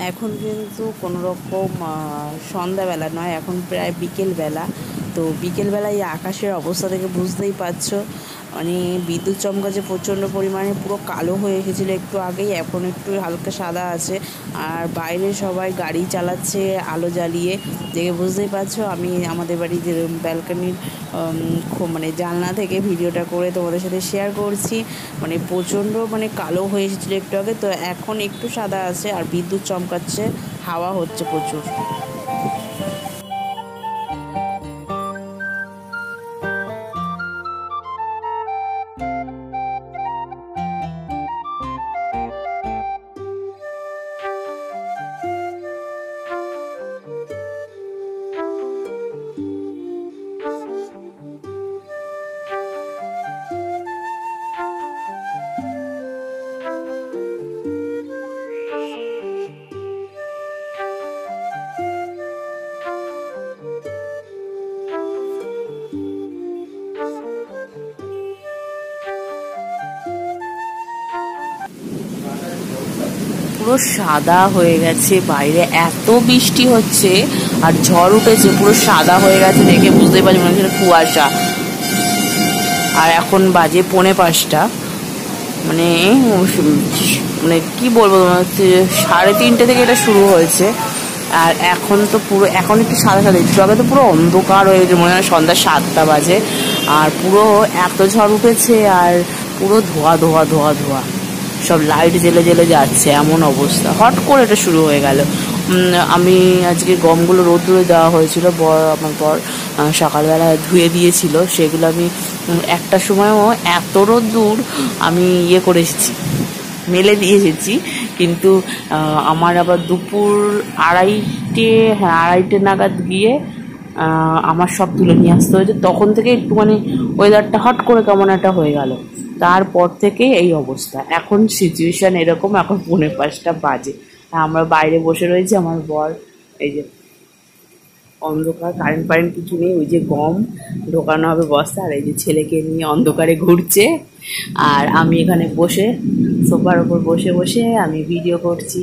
এখন কিন্তু কোনো রকম সন্ধ্যাবেলা নয়, এখন প্রায় বিকেলবেলা। তো বিকেলবেলায় এই আকাশের অবস্থা থেকে বুঝতেই পারছো, মানে বিদ্যুৎ চমকাচ্ছে প্রচণ্ড পরিমাণে, পুরো কালো হয়ে এসেছিলো একটু আগেই, এখন একটু হালকা সাদা আছে। আর বাইরে সবাই গাড়ি চালাচ্ছে আলো জ্বালিয়ে, দেখে বুঝতেই পারছো। আমি আমাদের বাড়ির যে ব্যালকনির মানে জানলা থেকে ভিডিওটা করে তোমাদের সাথে শেয়ার করছি। মানে প্রচণ্ড মানে কালো হয়ে এসেছিলো একটু আগে, তো এখন একটু সাদা আছে আর বিদ্যুৎ চমকাচ্ছে, হাওয়া হচ্ছে প্রচুর। পুরো সাদা হয়ে গেছে, বাইরে এত বৃষ্টি হচ্ছে আর ঝড় উঠেছে, পুরো সাদা হয়ে গেছে, দেখে বুঝতেই পারছি মনে হচ্ছে কুয়াশা। আর এখন বাজে 4:45, মানে মানে কি বলবো, হচ্ছে 3:30 থেকে এটা শুরু হয়েছে। আর এখন তো পুরো, এখন একটু সাদা সাদা, একটু আগে তো পুরো অন্ধকার হয়ে গেছে, মনে হয় সন্ধ্যা 7টা বাজে। আর পুরো এত ঝড় উঠেছে আর পুরো ধোয়া ধোয়া ধোয়া ধোয়া, সব লাইট জ্বেলে জ্বেলে যাচ্ছে, এমন অবস্থা। হট করে এটা শুরু হয়ে গেল। আমি আজকে গমগুলো রোদ্দুরে দেওয়া হয়েছিল, আমার বর সকালবেলা ধুয়ে দিয়েছিল, সেগুলো আমি একটার সময়ও এত রোদ্দুর আমি করে এসেছি, মেলে দিয়ে এসেছি। কিন্তু আমার আবার দুপুর 2:30, হ্যাঁ 2:30 নাগাদ গিয়ে আমার সব তুলে নিয়ে আসতে হয়েছে। তখন থেকে একটুখানি ওয়েদারটা হট করে কেমন একটা হয়ে গেল, তারপর থেকে এই অবস্থা। এখন সিচুয়েশান এরকম, এখন 4:45 বাজে, আমরা বাইরে বসে রয়েছি। আমার বর এই যে অন্ধকার, কারেন্ট ফারেন্ট কিছু নেই, ওই যে গম ঢোকানো হবে বস্তা, আর এই যে ছেলেকে নিয়ে অন্ধকারে ঘুরছে। আর আমি এখানে বসে সোফার ওপর বসে বসে আমি ভিডিও করছি।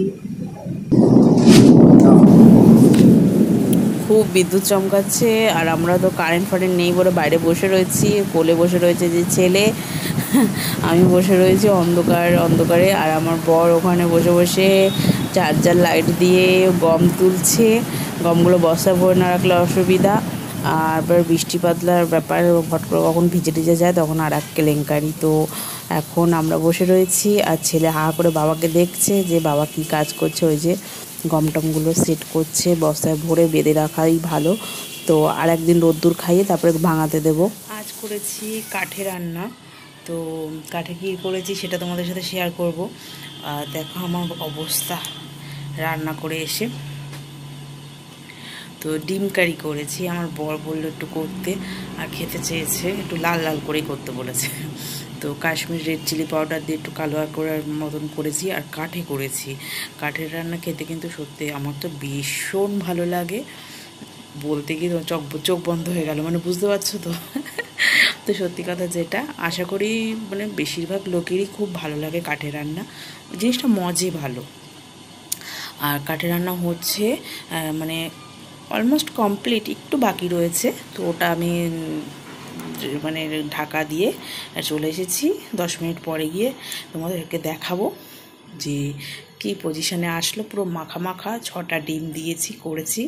খুব বিদ্যুৎ চমকাচ্ছে, আর আমরা তো কারেন্ট ফারেন্ট নেই বলে বাইরে বসে রয়েছি। কোলে বসে রয়েছে যে ছেলে, আমি বসে রয়েছি অন্ধকার অন্ধকারে। আর আমার বর ওখানে বসে বসে চার্জার লাইট দিয়ে গম তুলছে। গমগুলো বস্তা ভরে না রাখলে অসুবিধা। আর এবার বৃষ্টি পাতলার ব্যাপার, হট করে কখন ভিজে টিজে যায় তখন আর এক কেলেঙ্কারি। তো এখন আমরা বসে রয়েছি আর ছেলে হা করে বাবাকে দেখছে যে বাবা কি কাজ করছে। ওই যে গম টমগুলো সেট করছে, বস্তায় ভরে বেঁধে রাখাই ভালো। তো আর একদিন রোদ্দুর খাইয়ে তারপরে ভাঙাতে দেবো। আজ করেছি কাঠে রান্না, তো কাঠে কী করেছি সেটা তোমাদের সাথে শেয়ার করব। দেখো আমার অবস্থা রান্না করে এসে। তো ডিম কারি করেছি, আমার বর বললো একটু করতে, আর খেতে চেয়েছে একটু লাল লাল করেই করতে বলেছে। তো কাশ্মীর রেড চিলি পাউডার দিয়ে একটু কালো করার মতন করেছি, আর কাঠে করেছি। কাঠের রান্না খেতে কিন্তু সত্যি আমার তো ভীষণ ভালো লাগে, বলতে গিয়ে চোখ বন্ধ হয়ে গেল, মানে বুঝতে পারছো তো। তো সত্যি কথা যেটা, আশা করি মানে বেশিরভাগ লোকেরই খুব ভালো লাগে কাঠের রান্না, জিনিসটা মজে ভালো। আর কাঠের রান্না হচ্ছে মানে অলমোস্ট কমপ্লিট, একটু বাকি রয়েছে। তো ওটা আমি মানে ঢাকা দিয়ে চলে এসেছি। 10 মিনিট পরে গিয়ে তোমাদেরকে দেখাবো যে কী পজিশানে আসলো। পুরো মাখা মাখা 6টা ডিম দিয়েছি, করেছি,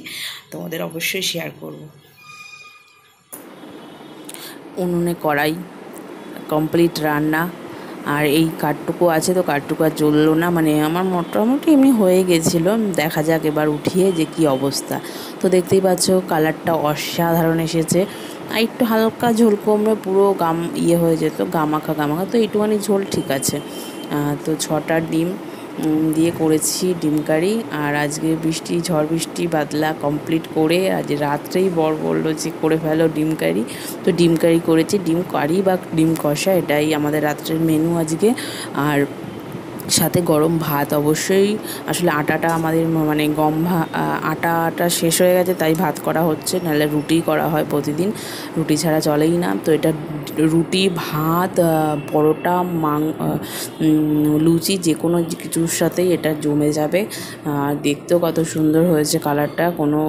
তোমাদের অবশ্যই শেয়ার করব। উনুনে কড়াই, কমপ্লিট রান্না। আর এই কাঠটুকু আছে, তো কাঠটুকু আর জ্বললো না, মানে আমার মোটামুটি এমনি হয়ে গেছিলো। দেখা যাক এবার উঠিয়ে যে কি অবস্থা। তো দেখতেই পাচ্ছ কালারটা অসাধারণ এসেছে। আর একটু হালকা ঝোল কমলে পুরো হয়ে যেত, গামাখা গামাখা। তো একটুখানি ঝোল ঠিক আছে। তো 6টা ডিম দিয়ে করেছি ডিম কারি। আর আজকে ঝড় বৃষ্টি বাদলা কমপ্লিট করে আজ রাত্রেই বর বললো যে করে ফেলো ডিম কারি। তো ডিম কারি করেছি, ডিম কারি বা ডিম কষা, এটাই আমাদের রাত্রের মেনু আজকে। আর সাথে গরম ভাত অবশ্যই। আসলে আটাটা আমাদের মানে আটা শেষ হয়ে গেছে, তাই ভাত করা হচ্ছে, নাহলে রুটি করা হয় প্রতিদিন, রুটি ছাড়া চলেই না। তো এটা রুটি, ভাত, পরোটা, লুচি যে কোনো কিছুর সাথেই এটা জমে যাবে। দেখতেও কত সুন্দর হয়েছে কালারটা, কোনো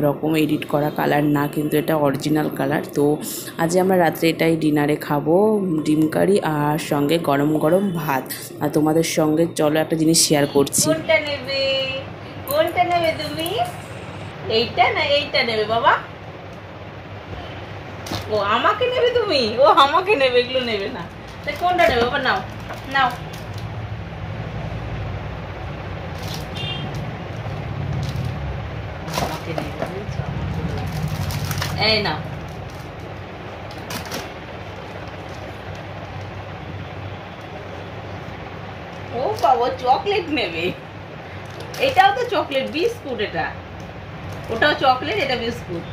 রকম এডিট করা কালার না, কিন্তু এটা অরিজিনাল কালার। তো আজ আমরা রাত্রে এটাই ডিনারে খাবো, ডিম কারি আর সঙ্গে গরম গরম ভাত। আর তোমাদের সঙ্গে চলো একটা জিনিস শেয়ার করছি। কোনটা নেবে, কোনটা নেবে তুমি? এইটা না এইটা নেবে বাবা? ও আমাকে নেবে তুমি? ও আমাকে নেবে, এগুলো নেবে না। তাই কোনটা নেবে বাবা? নাও নাও। আমাকে নেবে, বুঝছো? এই নাও। ও বাবা চকলেট নেবে। এটাও তো চকলেট, বিস্কুট এটা। ওটাও চকলেট, এটা বিস্কুট।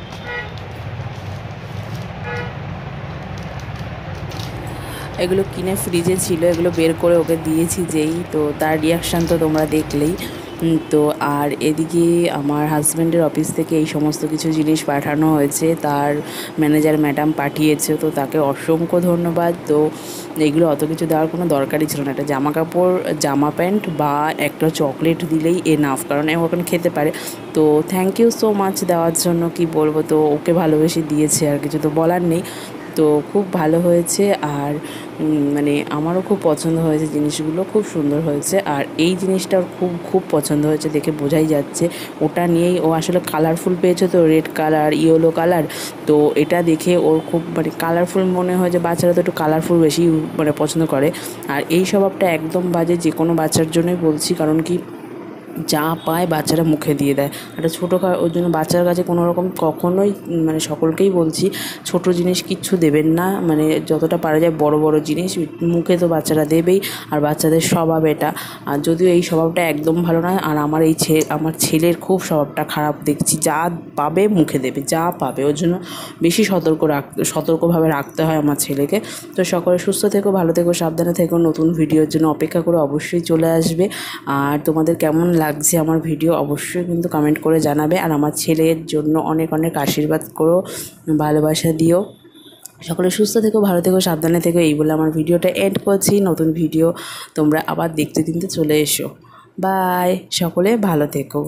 এগুলো কিনে ফ্রিজে ছিল, এগুলো বের করে ওকে দিয়েছি যেই, তো তার রিয়াকশান তো তোমরা দেখলেই। তো আর এদিকে আমার হাজব্যান্ডের অফিস থেকে এই সমস্ত কিছু জিনিস পাঠানো হয়েছে, তার ম্যানেজার ম্যাডাম পাঠিয়েছে, তো তাকে অসংখ্য ধন্যবাদ। তো এগুলো অত কিছু দেওয়ার কোনো দরকারই ছিল না, একটা জামা কাপড়, জামা প্যান্ট বা একটা চকলেট দিলেই এনাফ, কারণ ও এখন খেতে পারে। তো থ্যাংক ইউ সো মাচ দেওয়ার জন্য, কি বলবো, তো ওকে ভালোবেসে দিয়েছে, আর কিছু তো বলার নেই। তো খুব ভালো হয়েছে, আর মানে আমারও খুব পছন্দ হয়েছে, জিনিসগুলো খুব সুন্দর হয়েছে। আর এই জিনিসটা ওর খুব খুব পছন্দ হয়েছে, দেখে বোঝাই যাচ্ছে। ওটা নিয়েই ও আসলে কালারফুল পেয়েছে, তো রেড কালার, ইয়েলো কালার, তো এটা দেখে ওর খুব মানে কালারফুল মনে হয়, যে বাচ্চারা তো একটু কালারফুল বেশি মানে পছন্দ করে। আর এই স্বভাবটা একদম বাজে, যে কোনো বাচ্চার জন্যই বলছি, কারণ কি যা পায় বাচ্চারা মুখে দিয়ে দেয়। একটা ছোটো ওর জন্য বাচ্চার কাছে কোনো রকম কখনোই, মানে সকলকেই বলছি, ছোট জিনিস কিচ্ছু দেবেন না, মানে যতটা পারা যায় বড় বড় জিনিস মুখে তো বাচ্চারা দেবেই। আর বাচ্চাদের স্বভাব এটা, আর যদিও এই স্বভাবটা একদম ভালো নয়। আর আমার ছেলের খুব স্বভাবটা খারাপ দেখছি, যা পাবে মুখে দেবে, যা পাবে। ওর জন্য বেশি সতর্কভাবে রাখতে হয় আমার ছেলেকে। তো সকলে সুস্থ থেকো, ভালো থেকো, সাবধানে থেকো। নতুন ভিডিওর জন্য অপেক্ষা করে অবশ্যই চলে আসবে। আর তোমাদের কেমন লাগছে আমার ভিডিও অবশ্যই কিন্তু কমেন্ট করে জানাবে। আর আমার ছেলের জন্য অনেক অনেক আশীর্বাদ করো, ভালোবাসা দিও। সকলে সুস্থ থেকো, ভালো থেকো, সাবধানে থেকো, এই বলে আমার ভিডিওটা এন্ড করছি। নতুন ভিডিও তোমরা আবার দেখতে চলে এসো। বাই, সকলে ভালো থেকো।